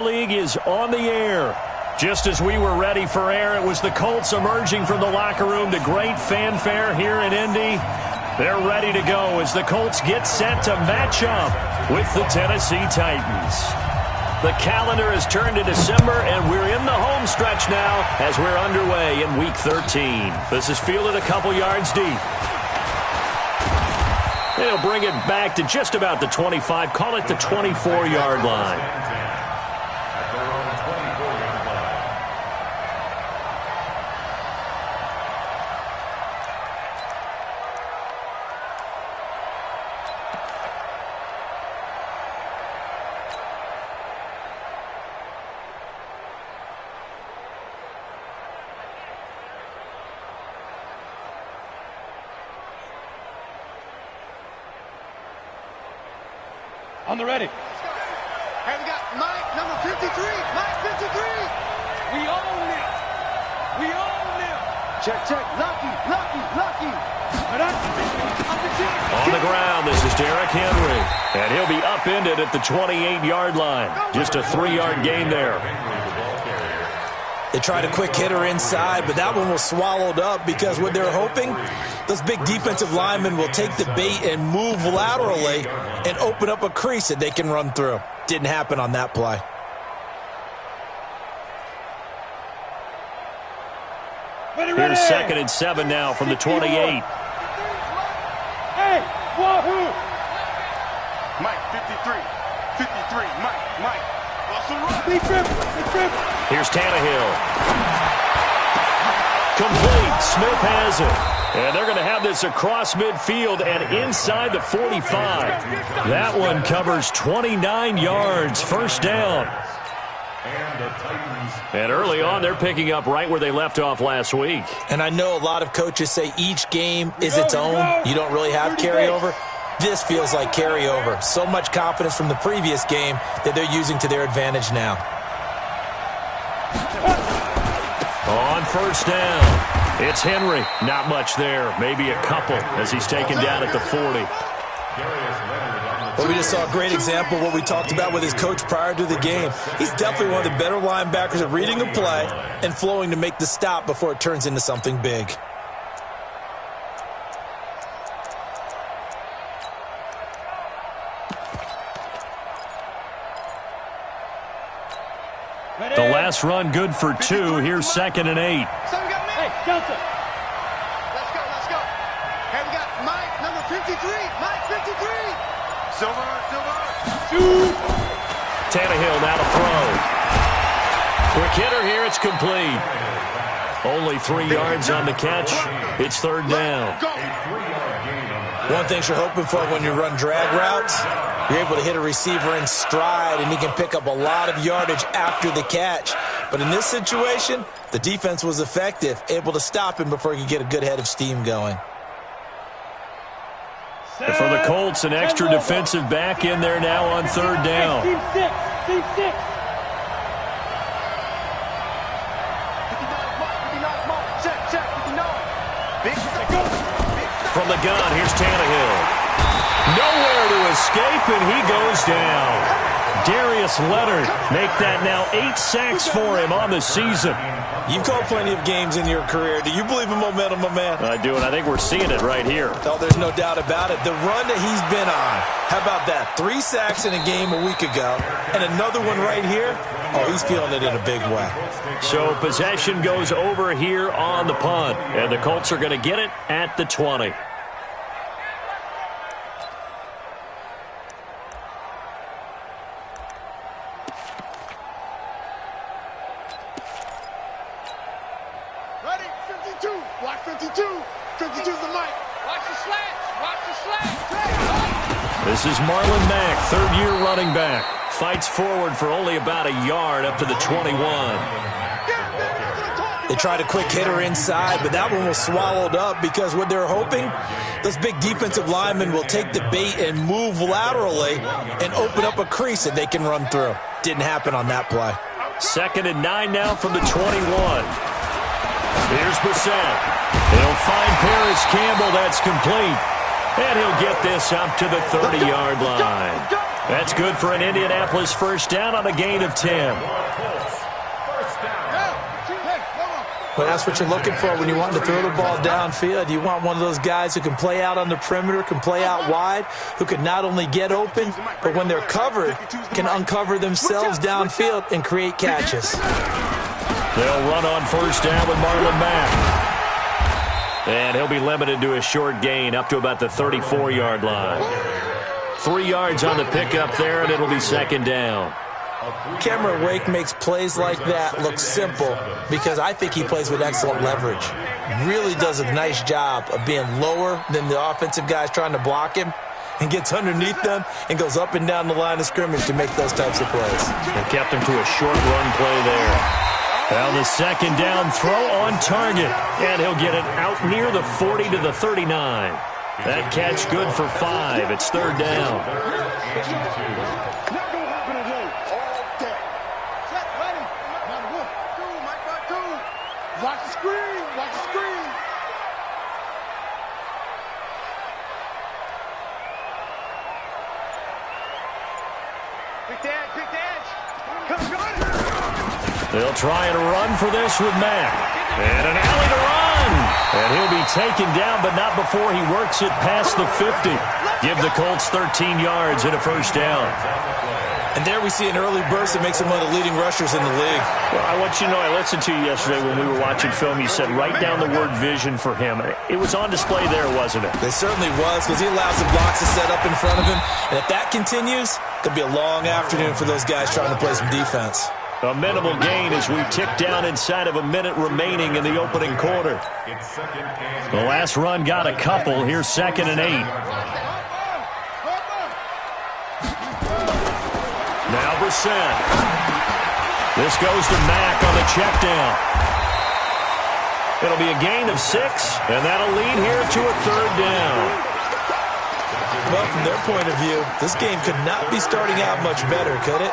League is on the air. Just as we were ready for air, it was the Colts emerging from the locker room to great fanfare here in Indy. They're ready to go as the Colts get set to match up with the Tennessee Titans. The calendar has turned to December, and we're in the home stretch now as we're underway in Week 13. This is fielded a couple yards deep. They'll bring it back to just about the 25, call it the 24-yard line. On the ready. Hey, we got Mike, number 53. Mike, 53. We own it. We own it. Check. Lucky. On the ground, this is Derrick Henry. And he'll be upended at the 28-yard line. Just a 3-yard gain there. They tried a quick hitter inside, but that one was swallowed up because what they're hoping, those big defensive linemen will take the bait and move laterally and open up a crease that they can run through. Didn't happen on that play. Here's 2nd and 7 now from the 28. Hey, wahoo! Mike, 53. Mike. Big trip. Here's Tannehill. Complete. Smith has it. And they're going to have this across midfield and inside the 45. That one covers 29 yards. First down. And early on, they're picking up right where they left off last week. And I know a lot of coaches say each game is its own. You don't really have carryover. This feels like carryover. So much confidence from the previous game that they're using to their advantage now. On first down, it's Henry. Not much there. Maybe a couple as he's taken down at the 40. Well, we just saw a great example of what we talked about with his coach prior to the game. He's definitely one of the better linebackers at reading a play and flowing to make the stop before it turns into something big. The last run good for 2. Here's 2nd and 8. So we got Mike. Hey, Delta. Let's go. Hey, we got Mike, number 53. Mike, 53. Silver. Tannehill now to throw. Quick hitter here. It's complete. Only 3 yards on the catch. It's 3rd down. One thing you're hoping for when you run drag routes, you're able to hit a receiver in stride, and he can pick up a lot of yardage after the catch. But in this situation, the defense was effective, able to stop him before he could get a good head of steam going. And for the Colts, an extra defensive back in there now on 3rd down. Team 6. From the gun, here's Tannehill. Nowhere to escape, and he goes down. Darius Leonard make that now 8 sacks for him on the season. You've called plenty of games in your career. Do you believe in momentum, my man? I do, and I think we're seeing it right here. Oh, there's no doubt about it. The run that he's been on. How about that? 3 sacks in a game a week ago, and another one right here. Oh, he's feeling it in a big way. So possession goes over here on the punt, and the Colts are going to get it at the 20. Ready, 52. Watch 52. 52's the Mike. Watch the slats. This is Marlon Mack, 3rd-year running back. Fights forward for only about a yard up to the 21. They tried a quick hitter inside, but that one was swallowed up because what they're hoping, those big defensive linemen will take the bait and move laterally and open up a crease that they can run through. Didn't happen on that play. 2nd and 9 now from the 21. Here's Brissett. He'll find Paris Campbell. That's complete. And he'll get this up to the 30-yard line. That's good for an Indianapolis first down on a gain of 10. Well, that's what you're looking for when you want to throw the ball downfield. You want one of those guys who can play out on the perimeter, can play out wide, who can not only get open, but when they're covered, can uncover themselves downfield and create catches. They'll run on first down with Marlon Mack. And he'll be limited to a short gain up to about the 34-yard line. 3 yards on the pickup there, and it'll be second down. Cameron Wake makes plays like that look simple because I think he plays with excellent leverage. Really does a nice job of being lower than the offensive guys trying to block him and gets underneath them and goes up and down the line of scrimmage to make those types of plays. They kept him to a short run play there. Well, the second down throw on target, and he'll get it out near the 40 to the 39. That catch good for 5. It's third down. Watch the screen! Watch the screen! Big edge! Come on! They'll try and run for this with Mack. And an alley to run! And he'll be taken down, but not before he works it past the 50. Give the Colts 13 yards and a first down. And there we see an early burst that makes him one of the leading rushers in the league. Well, I want you to know, I listened to you yesterday when we were watching film. You said write down the word vision for him. It was on display there, wasn't it? It certainly was, because he allows the blocks to set up in front of him. And if that continues, it'll be a long afternoon for those guys trying to play some defense. A minimal gain as we tick down inside of a minute remaining in the opening quarter. The last run got a couple. Here's 2nd and 8. Now Brissett. This goes to Mack on the check down. It'll be a gain of 6, and that'll lead here to a third down. Well, from their point of view, this game could not be starting out much better, could it?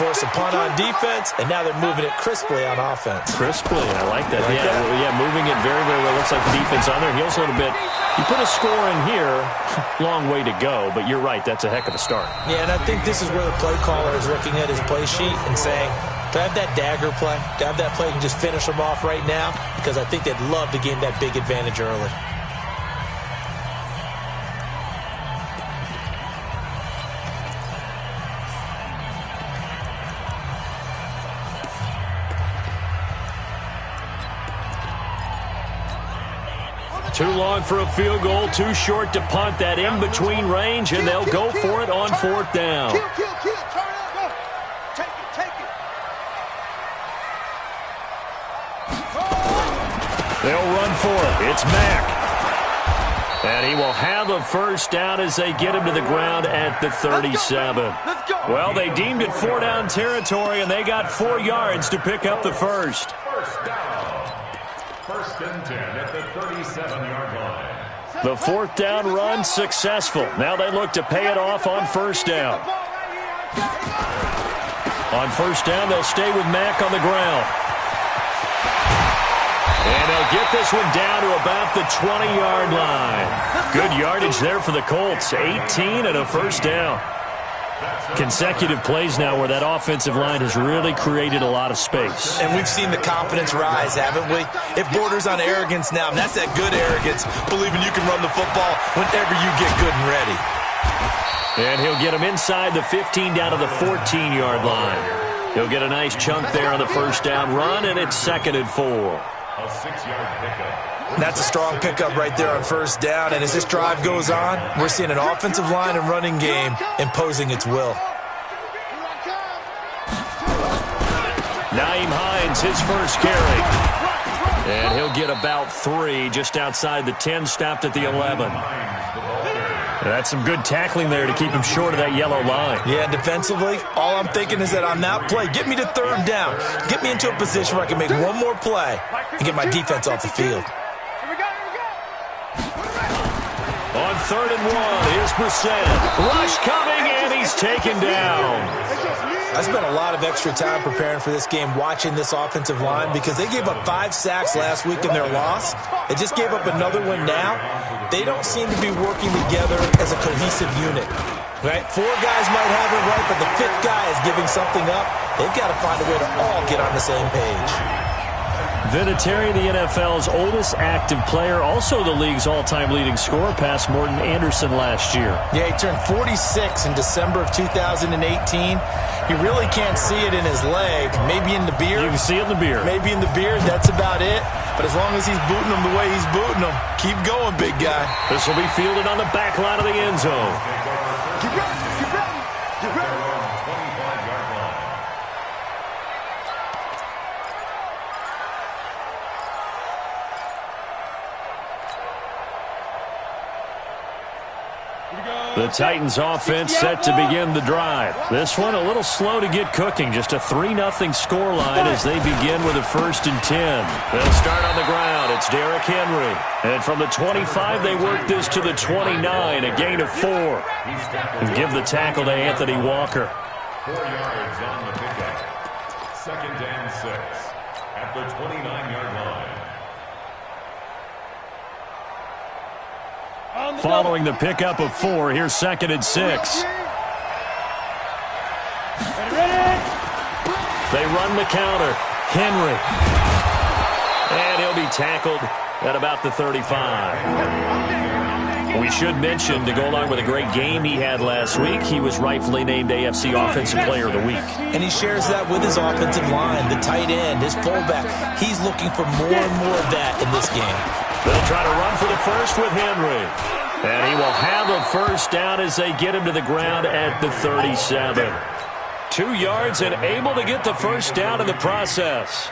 Force a punt on defense, and now they're moving it crisply on offense. Crisply, I like that. Yeah, moving it very, very well. Looks like the defense on there heals a little bit. You put a score in here, long way to go, but you're right, that's a heck of a start. Yeah, and I think this is where the play caller is looking at his play sheet and saying, to have that dagger play, to have that play and just finish them off right now, because I think they'd love to gain that big advantage early. Too long for a field goal, too short to punt. That in-between range, and they'll go for it on 4th down. Kill, turn it, go. Take it. They'll run for it. It's Mack. And he will have a first down as they get him to the ground at the 37. Let's go. Well, they deemed it 4-down territory, and they got 4 yards to pick up the first. First down. 1st and 10 at the 37-yard line. The 4th down run successful. Now they look to pay it off on 1st down. On 1st down, they'll stay with Mack on the ground. And they'll get this one down to about the 20-yard line. Good yardage there for the Colts. 18 and a first down. Consecutive plays now where that offensive line has really created a lot of space. And we've seen the confidence rise, haven't we? It borders on arrogance now, and that's that good arrogance, believing you can run the football whenever you get good and ready. And he'll get him inside the 15 down to the 14-yard line. He'll get a nice chunk there on the first down run, and it's 2nd and 4. A 6-yard pickup. That's a strong pickup right there on 1st down, and as this drive goes on, we're seeing an offensive line and running game imposing its will. Nyheim Hines, his first carry. And he'll get about 3 just outside the 10, stopped at the 11. That's some good tackling there to keep him short of that yellow line. Yeah, defensively, all I'm thinking is that on that play, get me to 3rd down. Get me into a position where I can make one more play and get my defense off the field. On 3rd and 1, here's Brissett. Rush coming, and he's taken down. I spent a lot of extra time preparing for this game watching this offensive line because they gave up 5 sacks last week in their loss. They just gave up another one now. They don't seem to be working together as a cohesive unit. Right? 4 guys might have it right, but the 5th guy is giving something up. They've got to find a way to all get on the same page. Vinatieri, the NFL's oldest active player, also the league's all-time leading scorer, passed Morton Anderson last year. Yeah, he turned 46 in December of 2018. He really can't see it in his leg. Maybe in the beard. You can see it in the beard. Maybe in the beard. That's about it. But as long as he's booting them the way he's booting them, keep going, big guy. This will be fielded on the back line of the end zone. Get ready, get ready, get ready. The Titans offense set to begin the drive. This one a little slow to get cooking. Just a 3-0 scoreline as they begin with a 1st and 10. They'll start on the ground. It's Derrick Henry. And from the 25, they work this to the 29, a gain of 4. And give the tackle to Anthony Walker. 4 yards on the pickup. 2nd and 6 at the 29-yard line. Following the pickup of 4, here's 2nd and 6. They run the counter. Henry. And he'll be tackled at about the 35. We should mention, to go along with a great game he had last week, he was rightfully named AFC Offensive Player of the Week. And he shares that with his offensive line, the tight end, his fullback. He's looking for more and more of that in this game. They'll try to run for the first with Henry. And he will have a 1st down as they get him to the ground at the 37. 2 yards and able to get the 1st down in the process.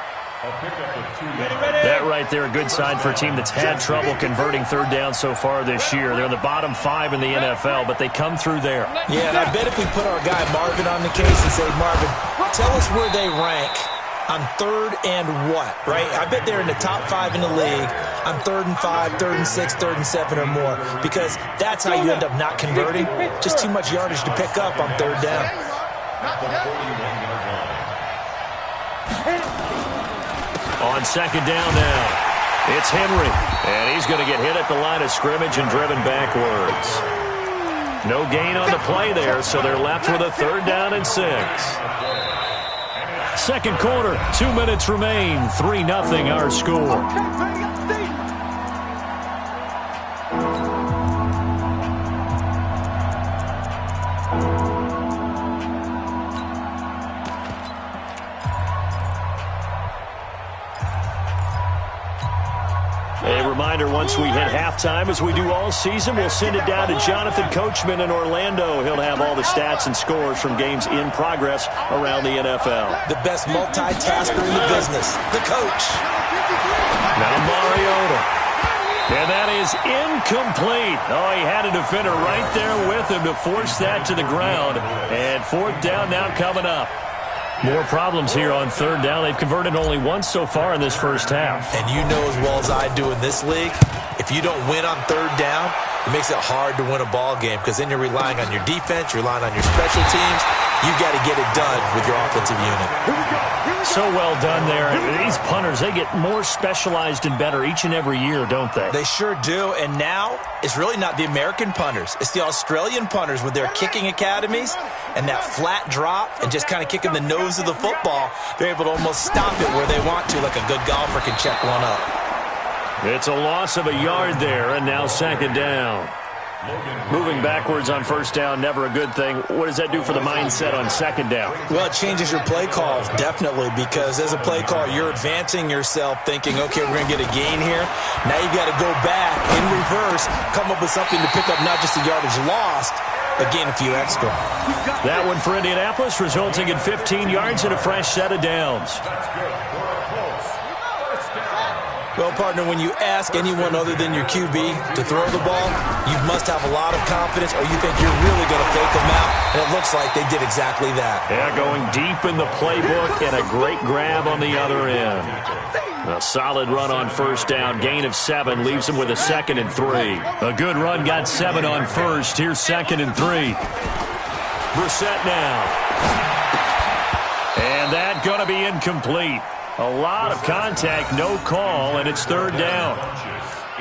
That right there, a good sign for a team that's had trouble converting 3rd down so far this year. They're in the bottom 5 in the NFL, but they come through there. Yeah, and I bet if we put our guy Marvin on the case and say, Marvin, tell us where they rank on 3rd and what, right? I bet they're in the top 5 in the league on 3rd and 5, 3rd and 6, 3rd and 7 or more, because that's how you end up not converting. Just too much yardage to pick up on 3rd down. On 2nd down now, it's Henry, and he's going to get hit at the line of scrimmage and driven backwards. No gain on the play there, so they're left with a 3rd down and 6. 2nd quarter, 2 minutes remain, 3-0 our score. A reminder, once we hit halftime, as we do all season, we'll send it down to Jonathan Coachman in Orlando. He'll have all the stats and scores from games in progress around the NFL. The best multitasker in the business, the coach. Now Mariota. And that is incomplete. Oh, he had a defender right there with him to force that to the ground. And 4th down now coming up. More problems here on 3rd down. They've converted only once so far in this 1st half. And you know as well as I do in this league, if you don't win on 3rd down, it makes it hard to win a ball game, because then you're relying on your defense, you're relying on your special teams. You've got to get it done with your offensive unit. So well done there. These punters, they get more specialized and better each and every year, don't they? They sure do. And now it's really not the American punters. It's the Australian punters with their kicking academies and that flat drop and just kind of kicking the nose of the football. They're able to almost stop it where they want to, like a good golfer can check one up. It's a loss of a yard there, and now 2nd down. Moving backwards on 1st down, never a good thing. What does that do for the mindset on 2nd down? Well, it changes your play calls, definitely, because as a play caller, you're advancing yourself thinking, okay, we're going to get a gain here. Now you've got to go back in reverse, come up with something to pick up not just the yardage lost, but gain a few extra. That one for Indianapolis, resulting in 15 yards and a fresh set of downs. Well, partner, when you ask anyone other than your QB to throw the ball, you must have a lot of confidence, or you think you're really going to fake them out, and it looks like they did exactly that. Yeah, going deep in the playbook and a great grab on the other end. A solid run on 1st down, gain of 7, leaves him with a 2nd and 3. A good run, got 7 on 1st. Here's 2nd and 3. Brissett now. And that going to be incomplete. A lot of contact, no call, and it's 3rd down.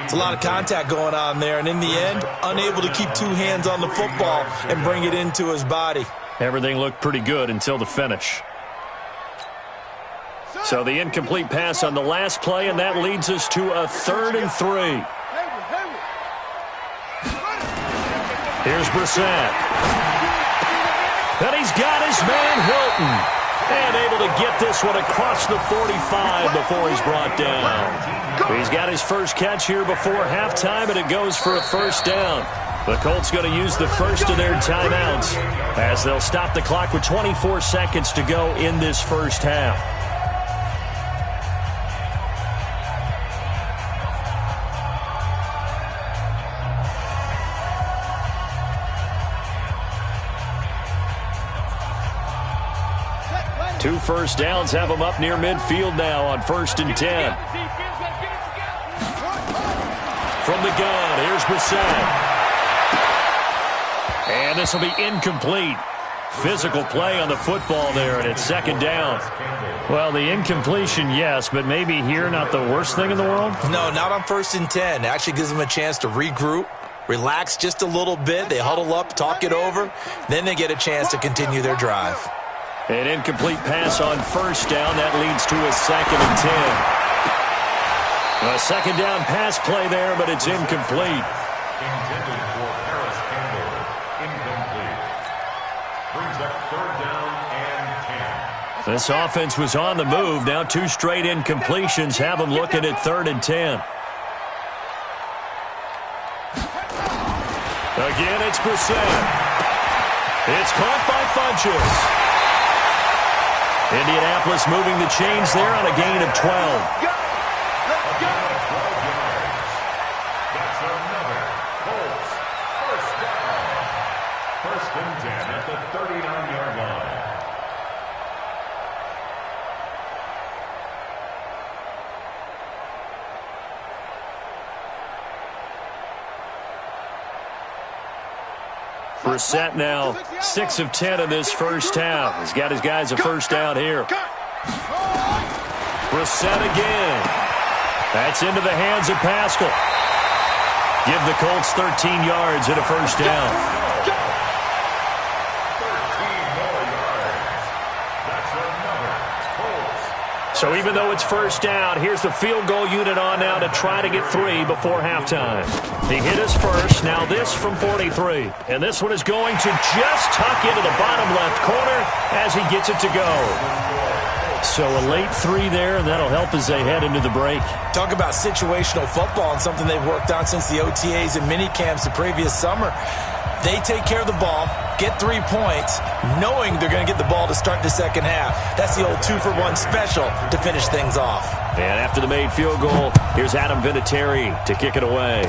It's a lot of contact going on there, and in the end, unable to keep two hands on the football and bring it into his body. Everything looked pretty good until the finish. So the incomplete pass on the last play, and that leads us to a 3rd and 3. Here's Brissett. And he's got his man Hilton. And able to get this one across the 45 before he's brought down. He's got his first catch here before halftime, and it goes for a 1st down. The Colts going to use the first of their timeouts as they'll stop the clock with 24 seconds to go in this first half. Two first downs have them up near midfield now on 1st and 10. From the gun, here's Brissett. And this will be incomplete. Physical play on the football there, and it's 2nd down. Well, the incompletion, yes, but maybe here not the worst thing in the world? No, not on 1st and 10. It actually gives them a chance to regroup, relax just a little bit. They huddle up, talk it over. Then they get a chance to continue their drive. An incomplete pass on 1st down. That leads to a 2nd and 10. A 2nd down pass play there, but it's incomplete. Intended for Harris Campbell. Incomplete. Brings up 3rd down and 10. This offense was on the move. Now 2 straight incompletions have them looking at 3rd and 10. Again, it's Brissett. It's caught by Funchess. Indianapolis moving the chains there on a gain of 12. Let's go. 12 yards. That's another Colts 1st down. 1st and 10 at the 39-yard line. Brissett now 6 of 10 in this first half. He's got his guys a 1st down here. Brissett again. That's into the hands of Pascal. Give the Colts 13 yards and a 1st down. 13 more yards. That's another Colts. So even though it's 1st down, here's the field goal unit on now to try to get 3 before halftime. He hit his first. Now this from 43. And this one is going to just tuck into the bottom left corner as he gets it to go. So a late 3 there, and that'll help as they head into the break. Talk about situational football and something they've worked on since the OTAs and mini camps the previous summer. They take care of the ball, get 3 points, knowing they're going to get the ball to start the second half. That's the old 2-for-1 special to finish things off. And after the made field goal, here's Adam Vinatieri to kick it away.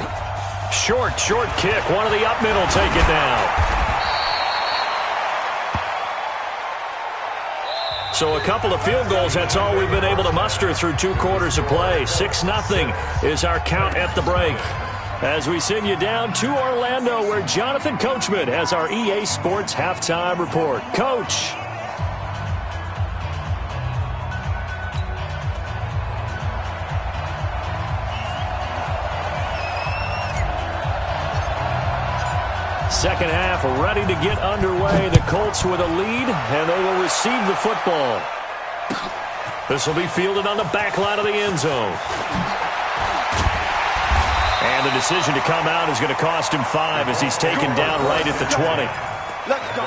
Short kick. One of the up middle take it down. So a couple of field goals, that's all we've been able to muster through 2 quarters of play. 6-0 is our count at the break. As we send you down to Orlando, where Jonathan Coachman has our EA Sports Halftime Report. Coach. Second half ready to get underway. The Colts with a lead, and they will receive the football. This will be fielded on the back line of the end zone. And the decision to come out is going to cost him 5 as he's taken down right at the 20. Let's go.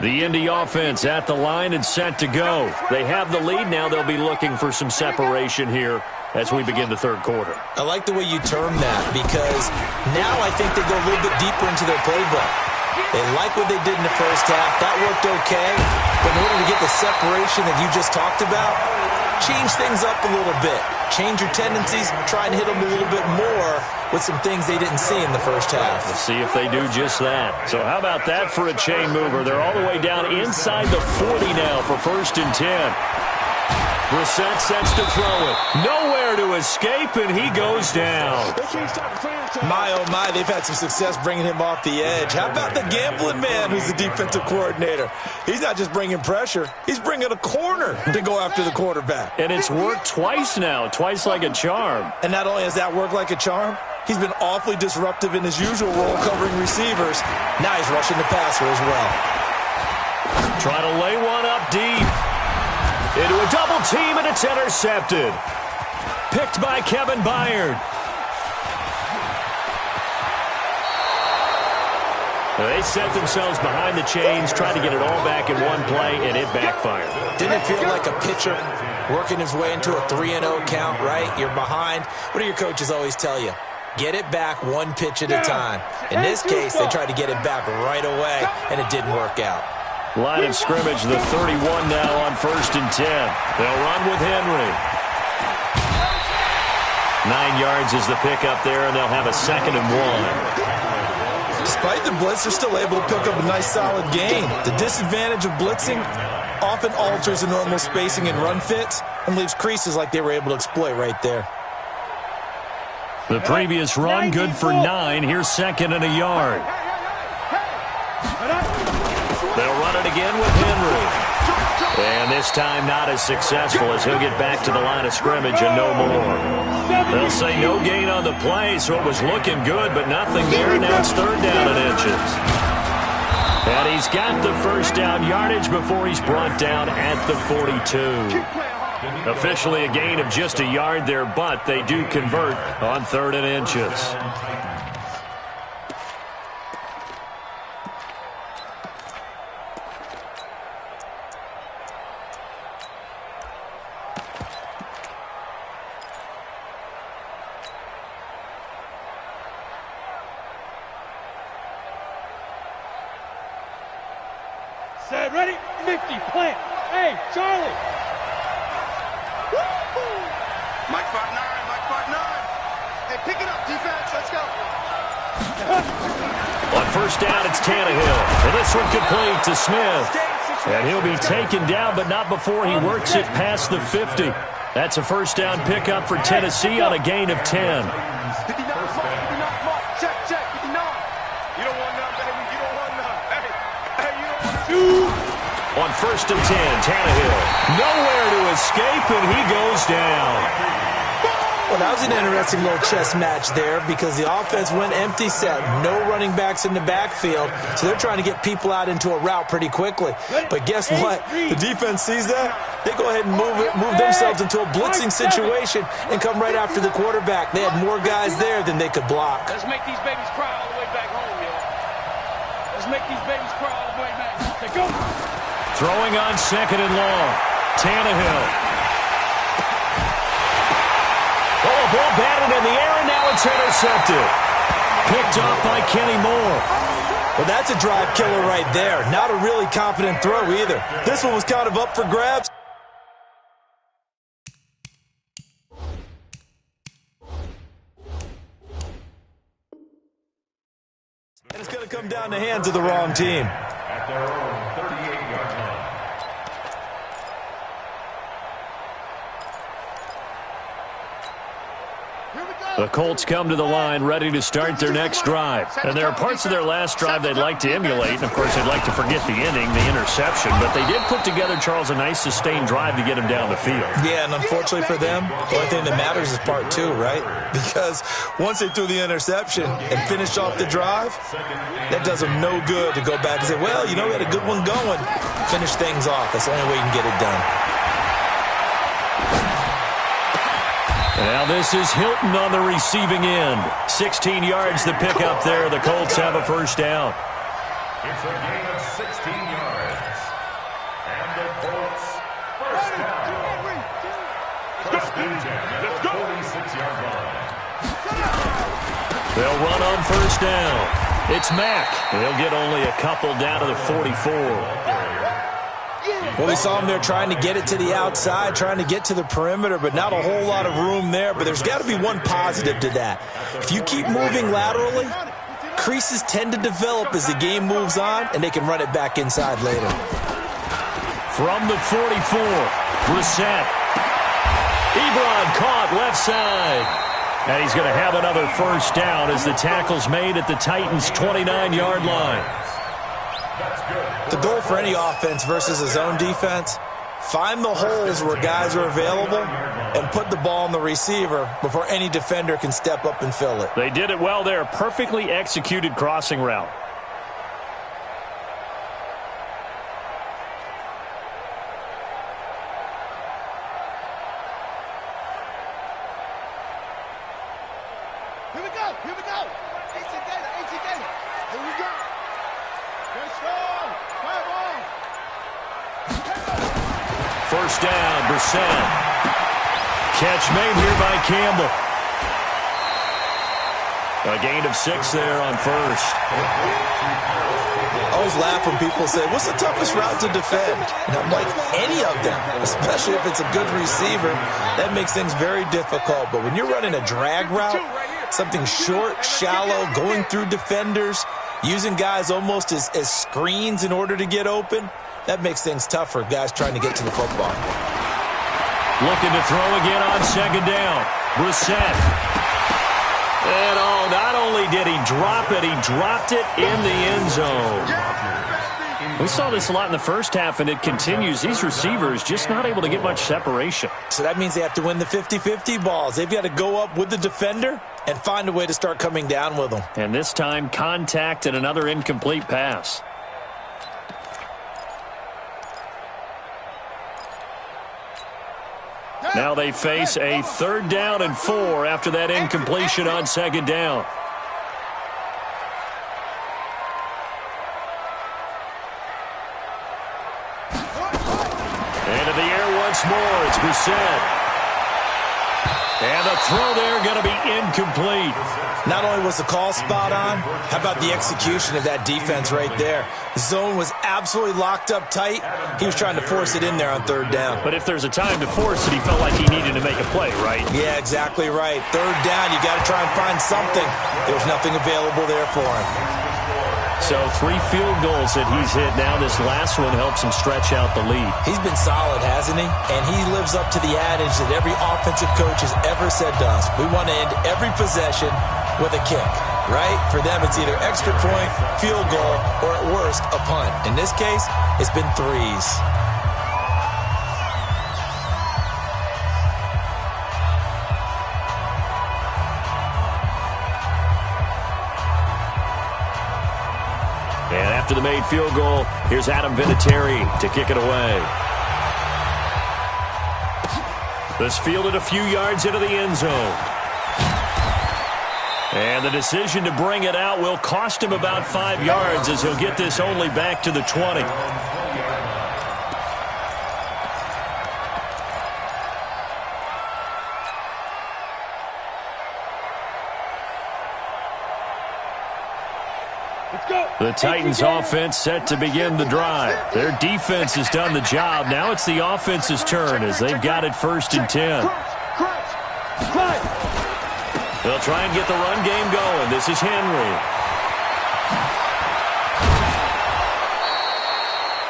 The Indy offense at the line and set to go. They have the lead. Now they'll be looking for some separation here as we begin the third quarter. I like the way you term that, because now I think they go a little bit deeper into their playbook. They like what they did in the first half. That worked okay. But in order to get the separation that you just talked about, change things up a little bit. Change your tendencies, try and hit them a little bit more with some things they didn't see in the first half. Let's see if they do just that. So how about that for a chain mover? They're all the way down inside the 40 now for 1st and 10. Brissett sets to throw it. Nowhere to escape, and he goes down. My, oh my, they've had some success bringing him off the edge. How about the gambling man who's the defensive coordinator? He's not just bringing pressure. He's bringing a corner to go after the quarterback. And it's worked twice now, twice like a charm. And not only has that worked like a charm, he's been awfully disruptive in his usual role covering receivers. Now he's rushing the passer as well. Try to lay one up deep. Into a double team, and it's intercepted. Picked by Kevin Byard. They set themselves behind the chains, trying to get it all back in one play, and it backfired. Didn't it feel like a pitcher working his way into a 3-0 count, right? You're behind. What do your coaches always tell you? Get it back one pitch at a time. In this case, they tried to get it back right away, and it didn't work out. Line of scrimmage, the 31 now on 1st and 10. They'll run with Henry. 9 yards is the pickup there, and they'll have a 2nd and 1. Despite the blitz, they're still able to pick up a nice solid gain. The disadvantage of blitzing often alters the normal spacing and run fits and leaves creases like they were able to exploit right there. The previous run, good for 9. Here's 2nd and a yard. They'll run it again with Henry. And this time not as successful as he'll get back to the line of scrimmage and no more. They'll say no gain on the play, so it was looking good, but nothing there. Now it's 3rd down and inches. And he's got the 1st down yardage before he's brought down at the 42. Officially a gain of just a yard there, but they do convert on 3rd and inches. Set, ready, Nifty, plant. Hey, Charlie. Mike 5'9", Mike 5'9". Hey, pick it up, defense. Let's go. On 1st down, it's Tannehill. And this one complete to Smith. And he'll be taken down, but not before he works it past the 50. That's a 1st down pickup for Tennessee on a gain of 10. 59, check, 59. You don't want none, baby. You don't want none. Hey, you don't want two. On 1st and 10, Tannehill. Nowhere to escape, and he goes down. Well, that was an interesting little chess match there because the offense went empty set. No running backs in the backfield, so they're trying to get people out into a route pretty quickly. But guess what? The defense sees that. They go ahead and move themselves into a blitzing situation and come right after the quarterback. They had more guys there than they could block. Let's make these babies cry all the way back home, yo. Let's make these babies cry all the way back. Let's go. Throwing on 2nd and long. Tannehill. Oh, ball batted in the air, and now it's intercepted. Picked off by Kenny Moore. Well, that's a drive killer right there. Not a really confident throw either. This one was kind of up for grabs. And it's going to come down the hands of the wrong team. At their own 38-yard line. The Colts come to the line ready to start their next drive. And there are parts of their last drive they'd like to emulate. And, of course, they'd like to forget the inning, the interception. But they did put together, Charles, a nice sustained drive to get him down the field. Yeah, and unfortunately for them, the only thing that matters is part 2, right? Because once they threw the interception and finished off the drive, that does them no good to go back and say, well, you know, we had a good one going. Finish things off. That's the only way you can get it done. Now this is Hilton on the receiving end. 16 yards the pickup there. The Colts have a 1st down. It's a gain of 16 yards. And the Colts, 1st down. 1st and 10 at the 46-yard line. They'll run on 1st down. It's Mack. They'll get only a couple down to the 44. Well, we saw him there trying to get it to the outside, trying to get to the perimeter, but not a whole lot of room there. But there's got to be one positive to that. If you keep moving laterally, creases tend to develop as the game moves on, and they can run it back inside later. From the 44, Brissett. Ebron caught left side. And he's going to have another first down as the tackle's made at the Titans' 29-yard line. The goal for any offense versus a zone defense, find the holes where guys are available and put the ball on the receiver before any defender can step up and fill it. They did it well there. Perfectly executed crossing route. Here we go. Here we go. AC Gator. AC Gator. Here we go. Let's go. Come on. First down, Brissett. Catch made here by Campbell. A gain of 6 there on first. I always laugh when people say, what's the toughest route to defend? And I'm like, any of them, especially if it's a good receiver. That makes things very difficult. But when you're running a drag route, something short, shallow, going through defenders, using guys almost as screens in order to get open, that makes things tough for guys trying to get to the football. Looking to throw again on second down. Brissett. And not only did he drop it, he dropped it in the end zone. We saw this a lot in the first half, and it continues. These receivers just not able to get much separation. So that means they have to win the 50-50 balls. They've got to go up with the defender and find a way to start coming down with them. And this time, contact and another incomplete pass. Now they face a 3rd down and 4 after that incompletion on second down. Into the air once more. It's Brissett. And the throw there going to be incomplete. Not only was the call spot on, how about the execution of that defense right there? The zone was absolutely locked up tight. He was trying to force it in there on 3rd down. But if there's a time to force it, he felt like he needed to make a play, right? Yeah, exactly right. 3rd down, you got to try and find something. There was nothing available there for him. So 3 field goals that he's hit now. This last one helps him stretch out the lead. He's been solid, hasn't he? And he lives up to the adage that every offensive coach has ever said to us. We want to end every possession with a kick, right? For them, it's either extra point, field goal, or at worst, a punt. In this case, it's been 3s. And after the made field goal, here's Adam Vinatieri to kick it away. This fielded a few yards into the end zone. And the decision to bring it out will cost him about 5 yards as he'll get this only back to the 20. The Titans offense set to begin the drive. Their defense has done the job. Now it's the offense's turn as they've got it 1st and 10. They'll try and get the run game going. This is Henry.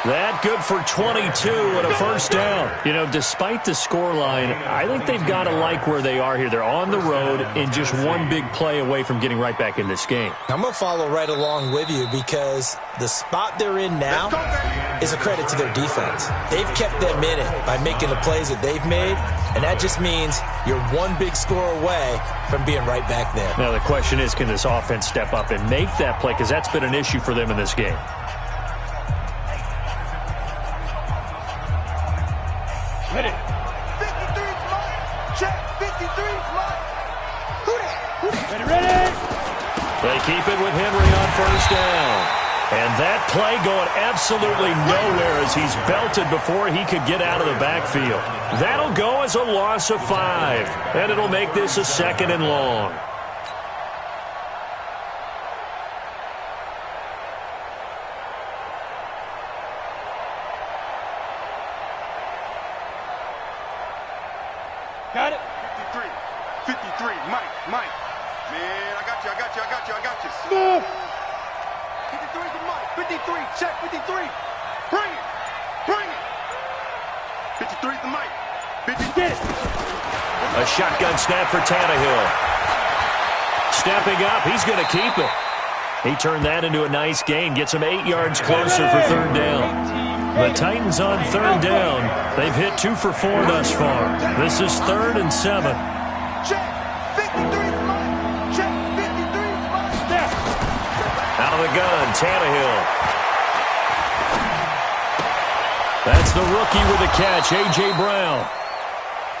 That good for 22 and a first down. You know, despite the scoreline, I think they've got to like where they are here. They're on the road and just one big play away from getting right back in this game. I'm going to follow right along with you because the spot they're in now is a credit to their defense. They've kept them in it by making the plays that they've made, and that just means you're one big score away from being right back there. Now the question is, can this offense step up and make that play? Because that's been an issue for them in this game. Hit it. 53's mine. Check. 53's mine. Who that? Ready. They keep it with Henry on first down. And that play going absolutely nowhere as he's belted before he could get out of the backfield. That'll go as a loss of 5. And it'll make this a 2nd and long. you. Smooth. 53's the mic. 53. Check 53. Bring it. Bring it. 53's the mic. 50. Get it. A shotgun snap for Tannehill. Stepping up, he's going to keep it. He turned that into a nice gain, gets him 8 yards closer for third down. The Titans on third down. They've hit 2 for 4 thus far. This is 3rd and 7. Check. 53's the mic. Check. 53's the mic. Out of the gun, Tannehill. That's the rookie with the catch, A.J. Brown.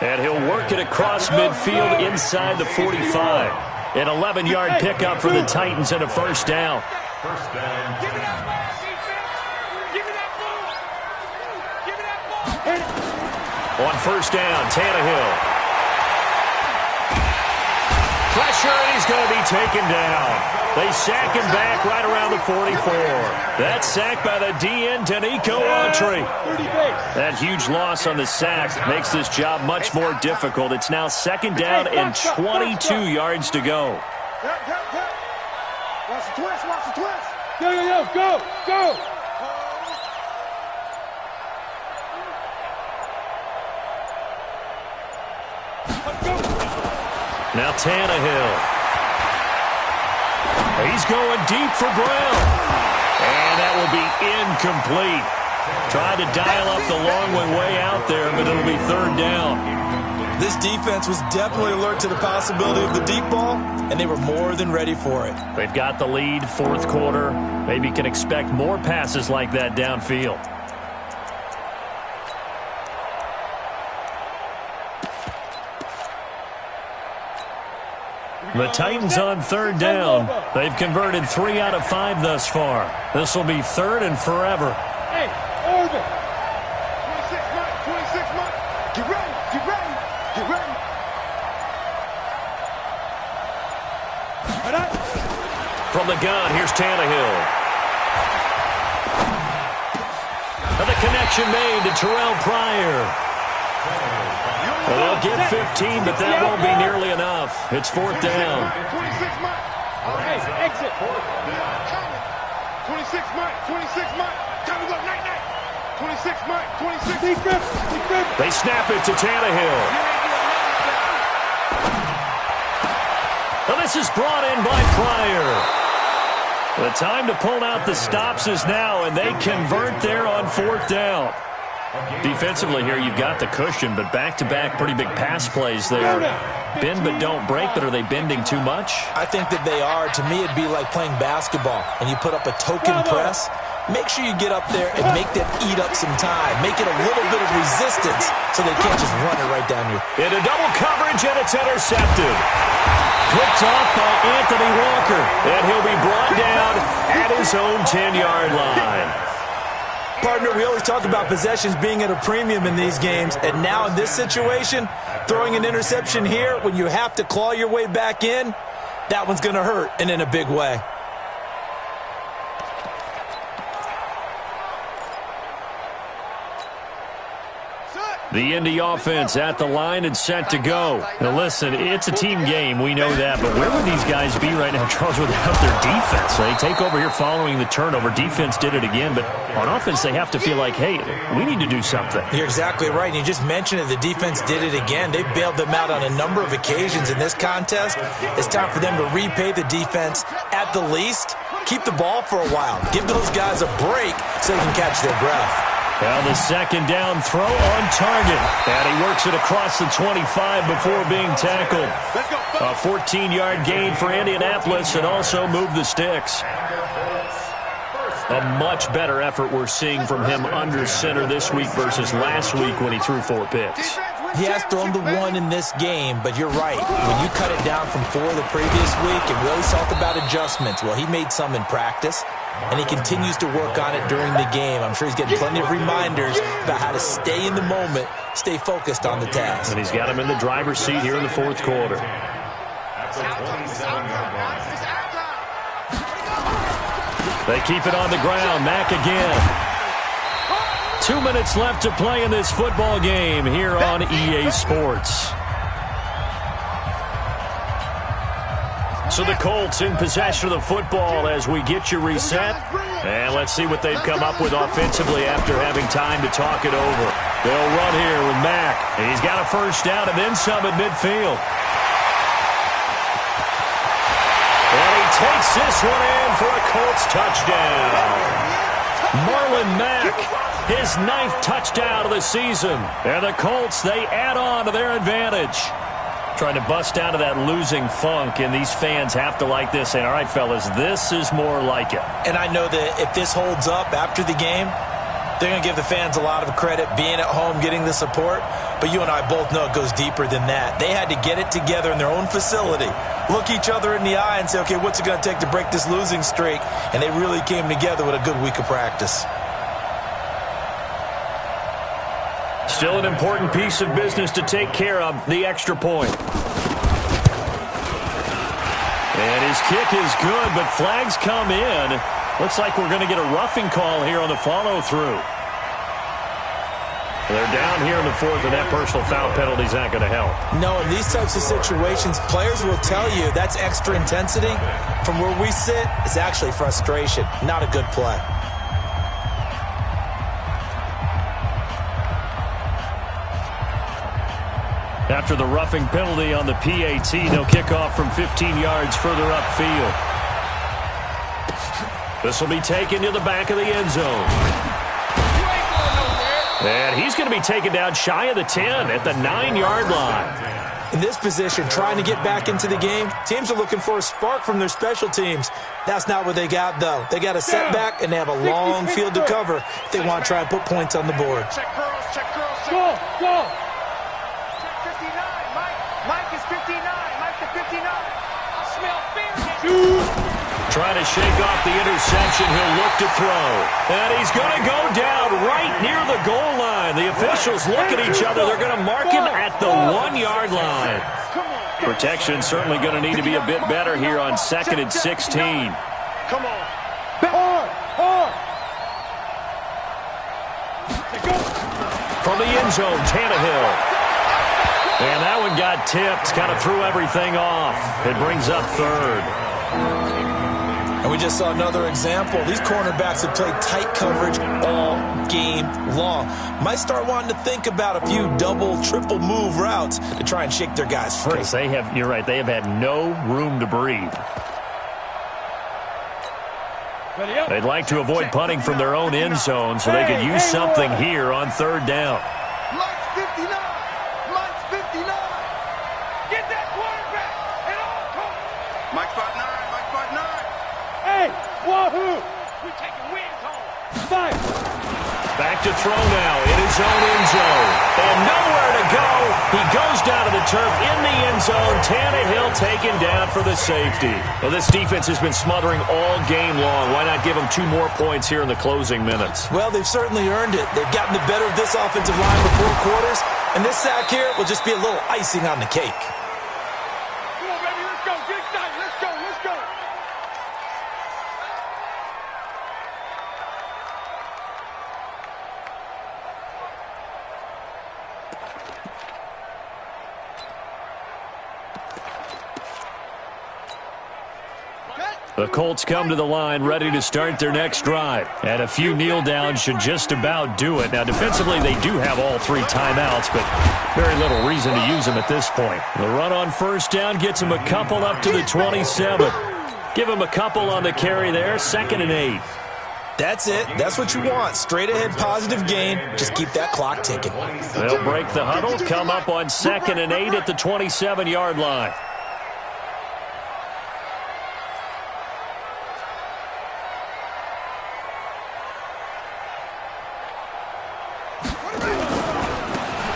And he'll work it across midfield inside the 45. An 11-yard pickup for the Titans and a first down. First down. Give me that ball, defense. Give me that ball. Give me that ball. On first down, Tannehill. Pressure, and he's going to be taken down. They sack him back right around the 44. That sack by the DN, Danico Autry. That huge loss on the sack makes this job much more difficult. It's now 2nd down and 22 yards to go. Watch the twist. Watch the twist. Go. Now Tannehill. He's going deep for Brown. And that will be incomplete. Tried to dial up the long one way out there, but it'll be 3rd down. This defense was definitely alert to the possibility of the deep ball, and they were more than ready for it. They've got the lead, 4th quarter. Maybe you can expect more passes like that downfield. The Titans on 3rd down. They've converted 3 out of 5 thus far. This will be 3rd and forever. Hey, over. 26 Mike. Get ready. From the gun, here's Tannehill. And the connection made to Terrell Pryor. Well, they'll get 15, but that won't be nearly enough. It's 4th down. 26 Mike. Hey, exit. 26 Mike. Time to go. Night. 26 Mike. 26. Defense. They snap it to Tannehill. Well, this is brought in by Pryor. The time to pull out the stops is now, and they convert there on 4th down. Defensively here, you've got the cushion, but back-to-back pretty big pass plays there. Bend but don't break, but are they bending too much? I think that they are. To me, it'd be like playing basketball, and you put up a token press. Make sure you get up there and make them eat up some time. Make it a little bit of resistance so they can't just run it right down you. Into double coverage, and it's intercepted. Picked off by Anthony Walker, and he'll be brought down at his own 10-yard line. Partner, we always talk about possessions being at a premium in these games, and now in this situation, throwing an interception here when you have to claw your way back in, that one's going to hurt, and in a big way. The Indy offense at the line and set to go. Now listen, it's a team game, we know that, but where would these guys be right now, Charles, without their defense? They take over here following the turnover. Defense did it again, but on offense they have to feel like, hey, we need to do something. You're exactly right. You just mentioned it. The defense did it again. They bailed them out on a number of occasions in this contest. It's time for them to repay the defense at the least. Keep the ball for a while. Give those guys a break so they can catch their breath. Well, the 2nd down throw on target. And he works it across the 25 before being tackled. A 14-yard gain for Indianapolis and also move the sticks. A much better effort we're seeing from him under center this week versus last week when he threw 4 picks. He has thrown the 1 in this game, but you're right. When you cut it down from 4 the previous week, and we always talk about adjustments, well, he made some in practice, and he continues to work on it during the game. I'm sure he's getting plenty of reminders about how to stay in the moment, stay focused on the task. And he's got him in the driver's seat here in the 4th quarter. They keep it on the ground. Mack again. 2 minutes left to play in this football game here on EA Sports. So the Colts in possession of the football as we get you reset. And let's see what they've come up with offensively after having time to talk it over. They'll run here with Mack. He's got a first down and then some at midfield. And he takes this one in for a Colts touchdown. Marlon Mack, his 9th touchdown of the season. And the Colts, they add on to their advantage. Trying to bust out of that losing funk, and these fans have to like this. And all right, fellas, this is more like it. And I know that if this holds up after the game, they're going to give the fans a lot of credit being at home, getting the support. But you and I both know it goes deeper than that. They had to get it together in their own facility, look each other in the eye and say, okay, what's it going to take to break this losing streak? And they really came together with a good week of practice. Still an important piece of business to take care of, the extra point. And his kick is good, but flags come in. Looks like we're going to get a roughing call here on the follow-through. They're down here in the 4th, and that personal foul penalty is not going to help. No, in these types of situations, players will tell you that's extra intensity. From where we sit, it's actually frustration, not a good play. After the roughing penalty on the PAT, they'll kick off from 15 yards further upfield. This will be taken to the back of the end zone. And he's going to be taken down shy of the 10 at the 9-yard line. In this position, trying to get back into the game, teams are looking for a spark from their special teams. That's not what they got, though. They got a setback, and they have a long field to cover if they want to try and put points on the board. Check girls, check girls, check. Go, go. Check 59, Mike. Mike is 59. Mike to 59. I smell fear. Trying to shake off the interception. He'll look to throw. And he's going to go down right near the goal line. The officials look at each other. They're going to mark him at the 1-yard line. Protection certainly going to need to be a bit better here on 2nd and 16. Come on. Hard. From the end zone, Tannehill. And that one got tipped. Kind of threw everything off. It brings up 3rd. And we just saw another example. These cornerbacks have played tight coverage all game long. Might start wanting to think about a few double, triple move routes to try and shake their guys free. You're right, they have had no room to breathe. They'd like to avoid punting from their own end zone so they could use something here on 3rd down. Mike's 59. Mike's 59. Get that quarterback. And all come. Mike's 59. Mike's 59. Hey, wahoo! We taking wins home. Fight! Back to throw now in his own end zone. And nowhere to go. He goes down to the turf in the end zone. Tannehill taken down for the safety. Well, this defense has been smothering all game long. Why not give them 2 more points here in the closing minutes? Well, they've certainly earned it. They've gotten the better of this offensive line for 4 quarters. And this sack here will just be a little icing on the cake. Come on, baby. Let's go. Get excited. Let's go. Let's go. The Colts come to the line ready to start their next drive. And a few kneel downs should just about do it. Now, defensively, they do have all 3 timeouts, but very little reason to use them at this point. The run on 1st down gets them a couple up to the 27. Give them a couple on the carry there, 2nd and 8. That's it. That's what you want. Straight ahead positive gain. Just keep that clock ticking. They'll break the huddle, come up on 2nd and 8 at the 27-yard line.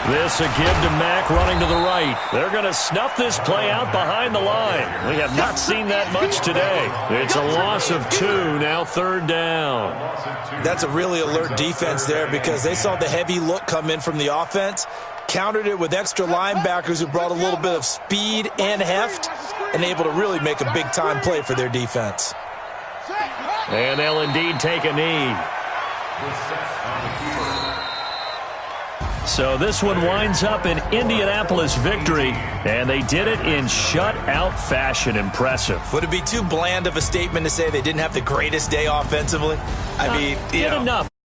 This a give to Mack running to the right. They're going to snuff this play out behind the line. We have not seen that much today. It's a loss of 2, now 3rd down. That's a really alert defense there because they saw the heavy look come in from the offense, countered it with extra linebackers who brought a little bit of speed and heft, and able to really make a big-time play for their defense. And they'll indeed take a knee. So this one winds up in Indianapolis victory, and they did it in shutout fashion. Impressive. Would it be too bland of a statement to say they didn't have the greatest day offensively? I mean, did enough.